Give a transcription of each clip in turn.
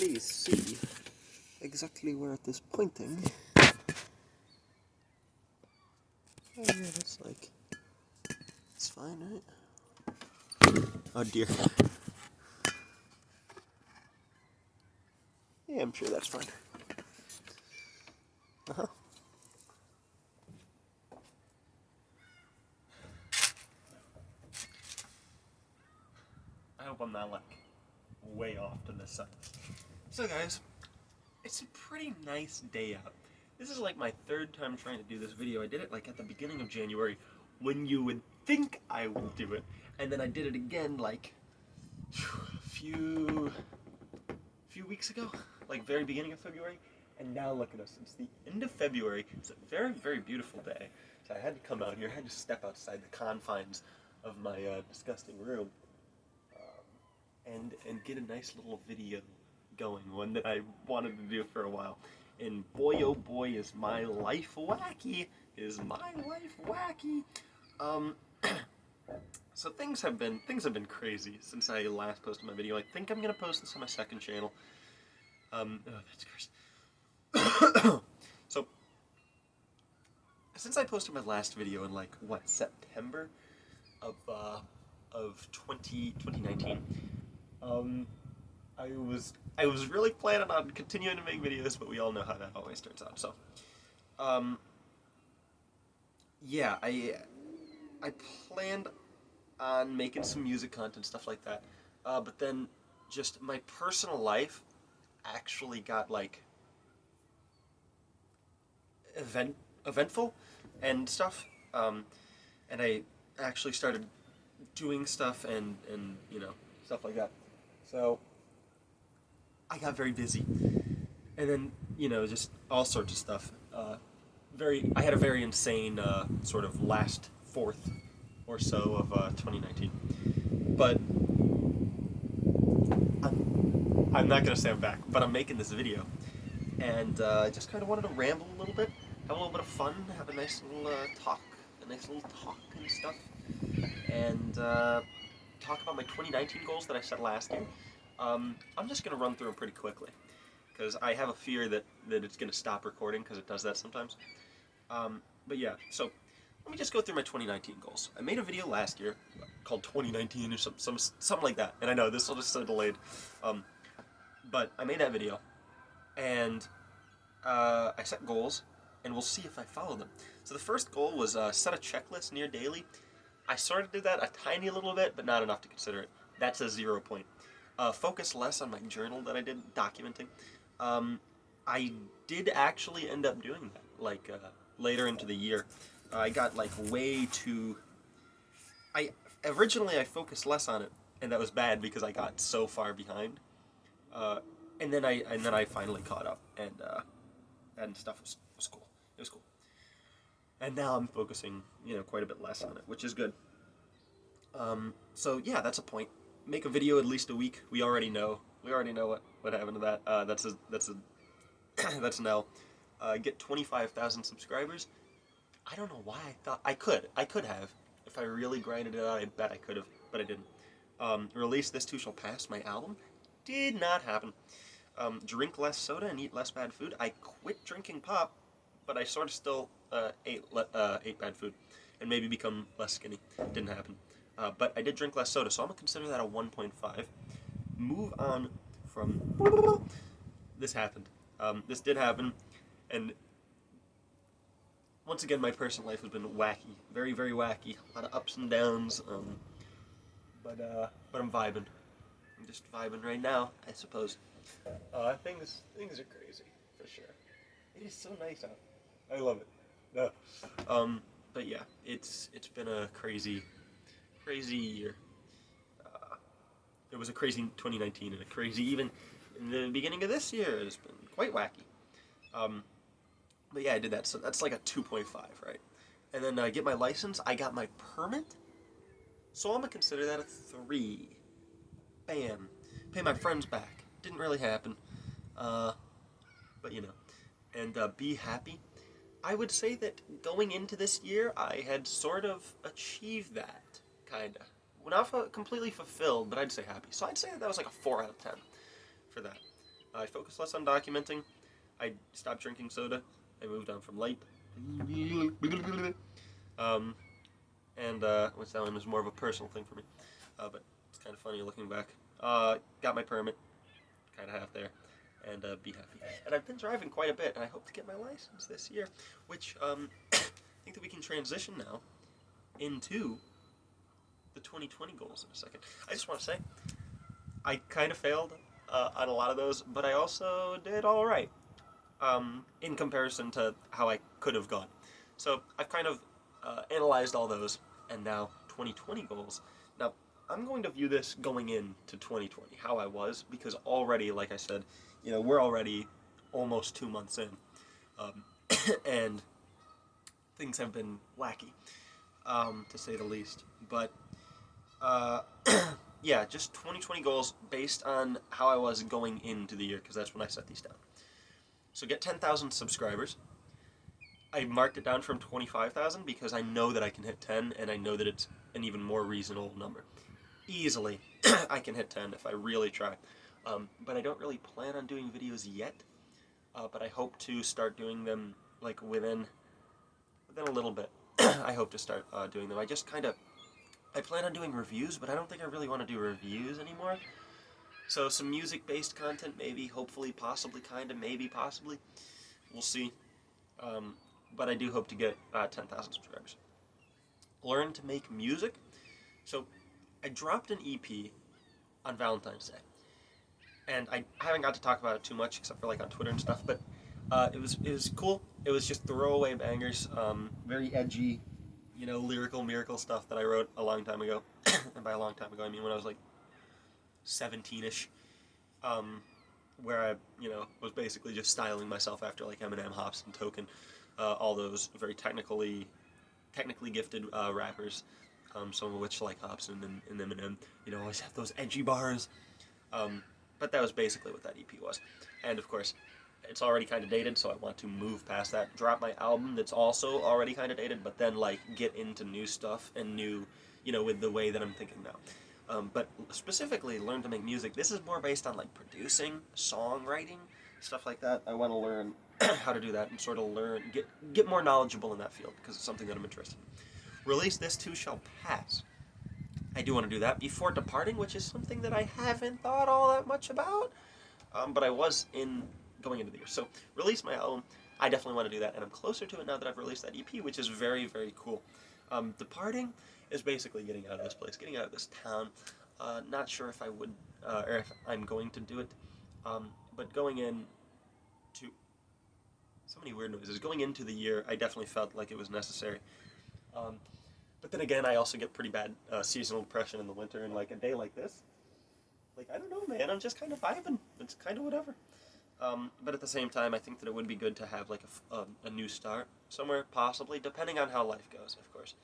please see exactly where it is pointing. Oh yeah, that's like... it's fine, right? Oh dear. Yeah, I'm sure that's fine. Uh-huh. I hope I'm not, like, way off to the side. So guys, it's a pretty nice day out. This is like my third time trying to do this video. I did it like at the beginning of January when you would think I would do it. And then I did it again like a few weeks ago, like very beginning of February. And now look at us, it's the end of February. It's a very, very beautiful day. So I had to come out here, I had to step outside the confines of my disgusting room and get a nice little video going, one that I wanted to do for a while. And boy, oh boy, is my life wacky. Is my life wacky. So things have been crazy since I last posted my video. I think I'm gonna post this on my second channel. Oh, that's cursed. So, since I posted my last video in like, what, September of 2019, I was really planning on continuing to make videos, but we all know how that always turns out, so, yeah, I planned on making some music content, stuff like that, but then just my personal life actually got, like, eventful and stuff, and I actually started doing stuff and you know, stuff like that. So I got very busy, and then, you know, just all sorts of stuff. I had a very insane sort of last fourth or so of 2019, but I'm not gonna say I'm back, but I'm making this video, and I just kind of wanted to ramble a little bit, have a little bit of fun, have a nice little talk and stuff, and talk about my 2019 goals that I set last year. I'm just going to run through them pretty quickly, because I have a fear that it's going to stop recording, because it does that sometimes. But yeah, so let me just go through my 2019 goals. I made a video last year called 2019 or something like that, and I know this will just so delayed, but I made that video, and I set goals, and we'll see if I follow them. So the first goal was set a checklist near daily. I sort of did that a tiny little bit, but not enough to consider it. That's a 0 point. Focus less on my journal that I did documenting. I did actually end up doing that, like, later into the year. I got, like, way too... Originally I focused less on it, and that was bad because I got so far behind. And then I finally caught up, and stuff was cool. It was cool. And now I'm focusing, you know, quite a bit less on it, which is good. So yeah, that's a point. Make a video at least a week. We already know what happened to that. That's that's an L. Get 25,000 subscribers. I don't know why I thought I could have. If I really grinded it out, I bet I could have, but I didn't. Release This Too Shall Pass, my album. Did not happen. Drink less soda and eat less bad food. I quit drinking pop, but I sort of still ate bad food, and maybe become less skinny. Didn't happen. But I did drink less soda, so I'm going to consider that a 1.5. Move on from... This happened. This did happen, and once again, my personal life has been wacky. Very, very wacky. A lot of ups and downs, but I'm vibing. I'm just vibing right now, I suppose. Things are crazy, for sure. It is so nice out. I love it. No. But yeah, it's been a crazy year. It was a crazy 2019, and a crazy even in the beginning of this year. It's been quite wacky. But yeah, I did that, so that's like a 2.5, right? And then get my license. I got my permit, so I'm gonna consider that a 3. Bam. Pay my friends back. Didn't really happen, but you know. And be happy. I would say that going into this year, I had sort of achieved that, kinda. Well, not completely fulfilled, but I'd say happy. So I'd say that was like a 4 out of 10 for that. I focused less on documenting. I stopped drinking soda. I moved on from light. Um, which that one was more of a personal thing for me. But it's kind of funny looking back. Got my permit, kind of half there, and be happy. And I've been driving quite a bit, and I hope to get my license this year, which I think that we can transition now into the 2020 goals in a second. I just want to say, I kind of failed on a lot of those, but I also did all right in comparison to how I could have gone. So I've kind of analyzed all those, and now 2020 goals. Now, I'm going to view this going into 2020, how I was, because already, like I said, we're already almost 2 months in, and things have been wacky, to say the least. But yeah, just 2020 goals based on how I was going into the year, because that's when I set these down. So get 10,000 subscribers. I marked it down from 25,000 because I know that I can hit 10, and I know that it's an even more reasonable number. Easily, I can hit 10 if I really try. But I don't really plan on doing videos yet, but I hope to start doing them like within a little bit. I hope to start doing them. I plan on doing reviews, but I don't think I really want to do reviews anymore. So some music-based content, maybe, hopefully, possibly, kinda, maybe, possibly. We'll see. But I do hope to get 10,000 subscribers. Learn to make music. So I dropped an EP on Valentine's Day. And I haven't got to talk about it too much, except for like on Twitter and stuff, but it was cool. It was just throwaway bangers, very edgy, lyrical miracle stuff that I wrote a long time ago. And by a long time ago, I mean when I was like 17-ish, where I, was basically just styling myself after like Eminem, Hops, and Token, all those very technically gifted rappers, some of which like Hops and Eminem, always have those edgy bars. But that was basically what that EP was. And of course, it's already kind of dated, so I want to move past that. Drop my album that's also already kind of dated, but then like get into new stuff and new, with the way that I'm thinking now. But specifically, learn to make music. This is more based on like producing, songwriting, stuff like that. I want to learn how to do that and sort of get more knowledgeable in that field because it's something that I'm interested in. Release This Too Shall Pass. I do want to do that before departing, which is something that I haven't thought all that much about, but I was going into the year. So release my album. I definitely want to do that, and I'm closer to it now that I've released that EP, which is very, very cool. Departing is basically getting out of this place, getting out of this town. Not sure if I would, or if I'm going to do it, but going in to so many weird noises. Going into the year, I definitely felt like it was necessary. But then again, I also get pretty bad seasonal depression in the winter, and like a day like this, like I don't know, man, I'm just kind of vibing. It's kind of whatever. But at the same time, I think that it would be good to have like a new start somewhere, possibly, depending on how life goes, of course,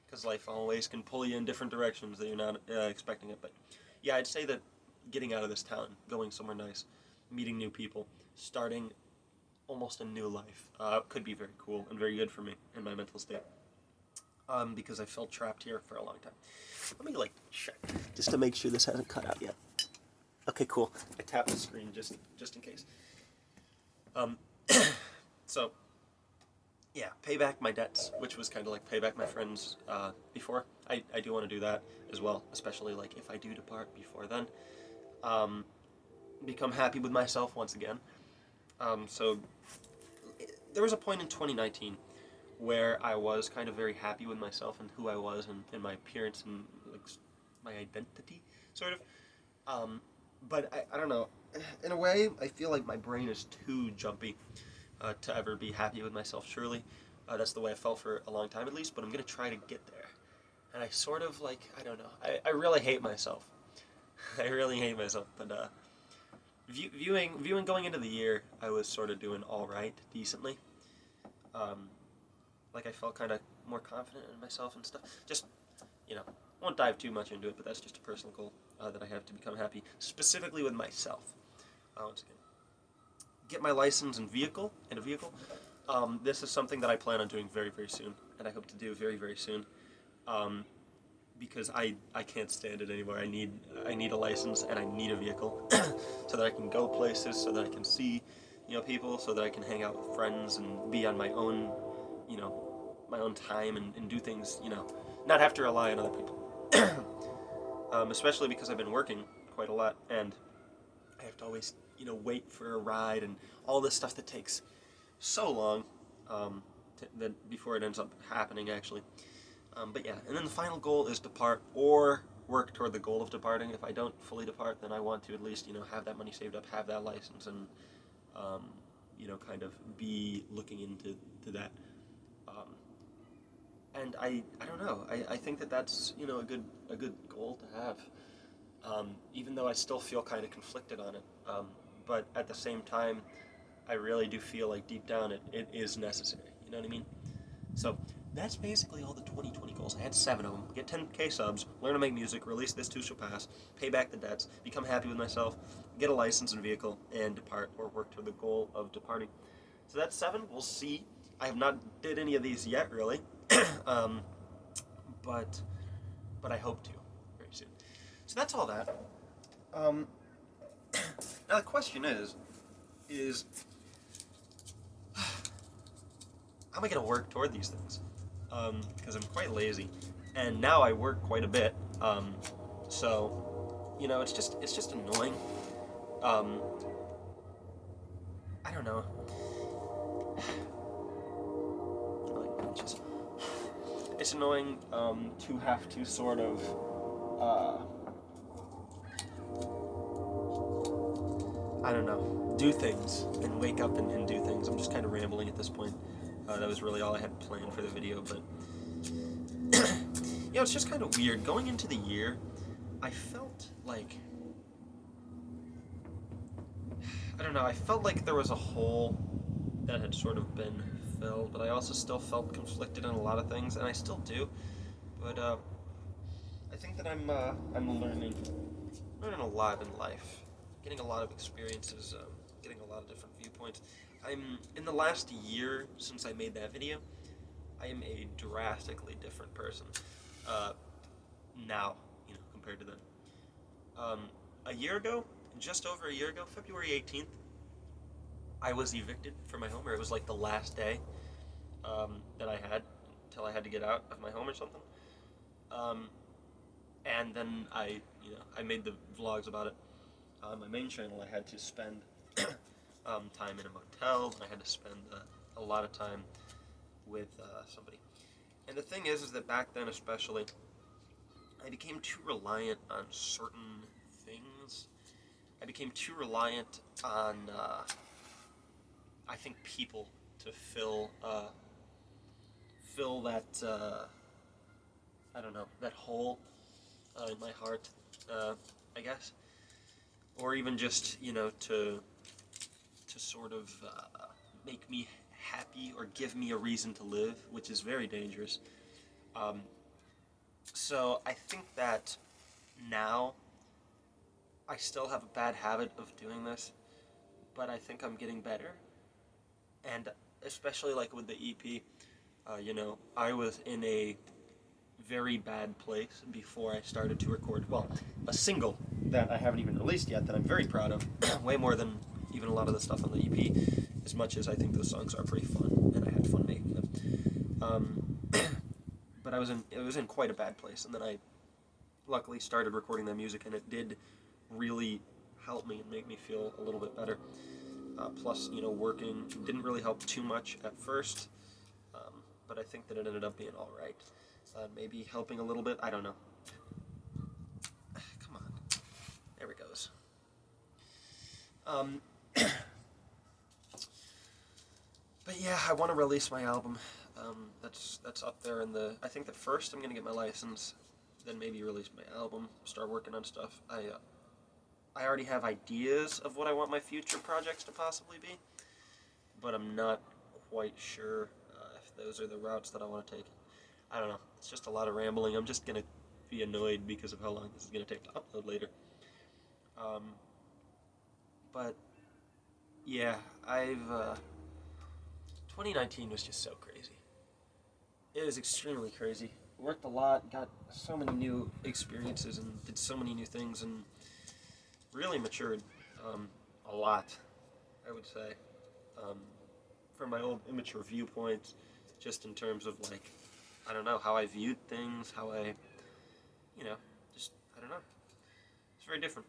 because life always can pull you in different directions that you're not expecting it. But yeah, I'd say that getting out of this town, going somewhere nice, meeting new people, starting almost a new life could be very cool and very good for me in my mental state. Because I felt trapped here for a long time. Let me check just to make sure this hasn't cut out yet. Okay, cool. I tapped the screen just in case. So yeah, pay back my debts, which was kind of like pay back my friends before. I do want to do that as well, especially like if I do depart before then. Become happy with myself once again. So there was a point in 2019 where I was kind of very happy with myself and who I was and my appearance and like my identity, sort of. But I don't know. In a way, I feel like my brain is too jumpy to ever be happy with myself, surely. That's the way I felt for a long time at least, but I'm going to try to get there. And I sort of I don't know. I really hate myself. I really hate myself, but viewing going into the year, I was sort of doing all right, decently. I felt kind of more confident in myself and stuff. Just, won't dive too much into it, but that's just a personal goal that I have to become happy, specifically with myself. Once again, get my license in a vehicle. This is something that I plan on doing very, very soon, and I hope to do very, very soon. because I can't stand it anymore. I need a license and I need a vehicle so that I can go places, so that I can see, people, so that I can hang out with friends and be on my own, my own time and do things, not have to rely on other people. Especially because I've been working quite a lot and I have to always, wait for a ride and all this stuff that takes so long that before it ends up happening, actually. But yeah, and then the final goal is depart or work toward the goal of departing. If I don't fully depart, then I want to at least, have that money saved up, have that license, and, kind of be looking into that. Um, and I don't know. I think that that's, a good goal to have. Even though I still feel kind of conflicted on it. But at the same time, I really do feel like deep down it is necessary. You know what I mean? So that's basically all the 2020 goals. I had 7 of them. Get 10K subs, learn to make music, release This Too Shall Pass, pay back the debts, become happy with myself, get a license and vehicle, and depart or work toward the goal of departing. So that's 7. We'll see. I have not did any of these yet, really. um, but I hope to very soon. So that's all that. Um, now the question is how am I going to work toward these things? Because I'm quite lazy, and now I work quite a bit. So, it's just annoying. Um, I don't know. It's annoying to have to sort of. I don't know, do things and wake up and do things. I'm just kind of rambling at this point. That was really all I had planned for the video, but it's just kind of weird. Going into the year, I felt like, I don't know, I felt like there was a hole that had sort of been filled, but I also still felt conflicted on a lot of things, and I still do. But I think that I'm learning a lot in life, getting a lot of experiences, getting a lot of different viewpoints. I'm in the last year since I made that video, I am a drastically different person now, compared to then. A year ago, just over a year ago, February 18th, I was evicted from my home, or it was like the last day that I had until I had to get out of my home or something. And then I made the vlogs about it. On my main channel, I had to spend time in a motel. I had to spend a lot of time with somebody. And the thing is that back then, especially, I became too reliant on certain things. I became too reliant on, I think, people to fill that, I don't know, that hole in my heart, I guess. Or even just, to sort of make me happy or give me a reason to live, which is very dangerous. So I think that now I still have a bad habit of doing this, but I think I'm getting better. And especially like with the EP, I was in a very bad place before I started to record. Well, a single that I haven't even released yet that I'm very proud of, way more than even a lot of the stuff on the EP, as much as I think those songs are pretty fun, and I had fun making them. But it was in quite a bad place, and then I luckily started recording that music, and it did really help me and make me feel a little bit better. Plus, working didn't really help too much at first, but I think that it ended up being all right. Maybe helping a little bit. I don't know. Come on. There it goes. But yeah, I want to release my album. That's up there in the. I think that first I'm gonna get my license, then maybe release my album, start working on stuff. I already have ideas of what I want my future projects to possibly be, but I'm not quite sure if those are the routes that I want to take. I don't know. It's just a lot of rambling. I'm just gonna be annoyed because of how long this is gonna take to upload later. But yeah, 2019 was just so crazy. It was extremely crazy. worked a lot, got so many new experiences, and did so many new things, and really matured a lot, I would say, um, from my old immature viewpoints, just in terms of like, I don't know, how I viewed things, how I, you know, just, I don't know. It's very different.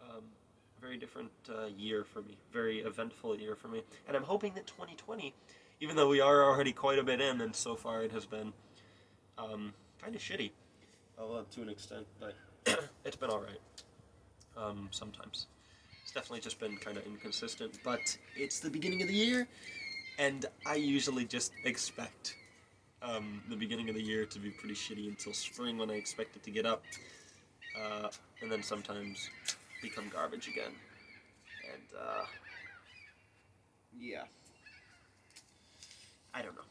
Um, very different year for me, very eventful year for me. And I'm hoping that 2020, even though we are already quite a bit in, and so far it has been kind of shitty, to an extent, but it's been alright sometimes. It's definitely just been kind of inconsistent, but it's the beginning of the year, and I usually just expect the beginning of the year to be pretty shitty until spring when I expect it to get up, and then sometimes become garbage again. And, yeah. I don't know.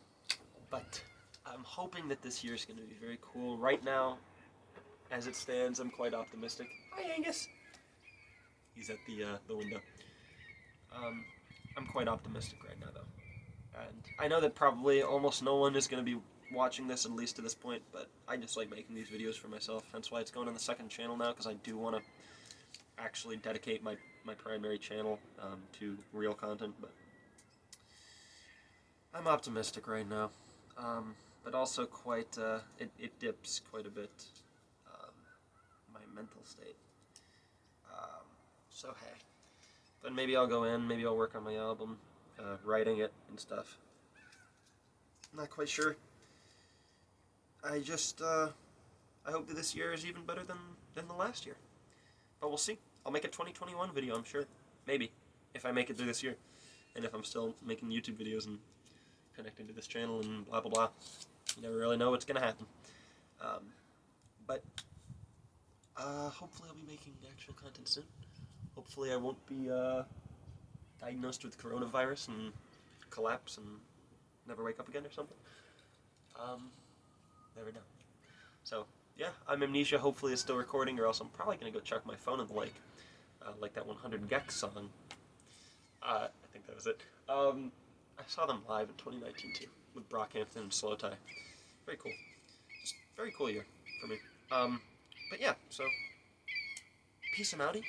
But I'm hoping that this year is going to be very cool. Right now, as it stands, I'm quite optimistic. Hi, Angus! He's at the window. I'm quite optimistic right now, though. And I know that probably almost no one is going to be watching this, at least to this point, but I just like making these videos for myself. That's why it's going on the second channel now, because I do want to actually dedicate my primary channel to real content, but I'm optimistic right now. But also quite, it dips quite a bit, my mental state. So hey. But maybe I'll go in, maybe I'll work on my album, writing it and stuff. I'm not quite sure. I just, I hope that this year is even better than the last year. But we'll see. I'll make a 2021 video, I'm sure. Maybe. If I make it through this year. And if I'm still making YouTube videos and connecting to this channel and blah blah blah. You never really know what's gonna happen. But hopefully I'll be making actual content soon. Hopefully I won't be diagnosed with coronavirus and collapse and never wake up again or something. Never know. So yeah, I'm Amnesia. Hopefully it's still recording, or else I'm probably gonna go chuck my phone in the lake, like that 100 Gex song. I think that was it. I saw them live in 2019 too, with Brockhampton and Slow Tie. Very cool. Just very cool year for me. But yeah, so peace and outie.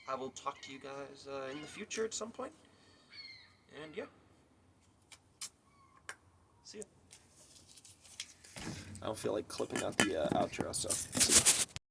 I will talk to you guys in the future at some point. And yeah. See ya. I don't feel like clipping out the outro, so see ya.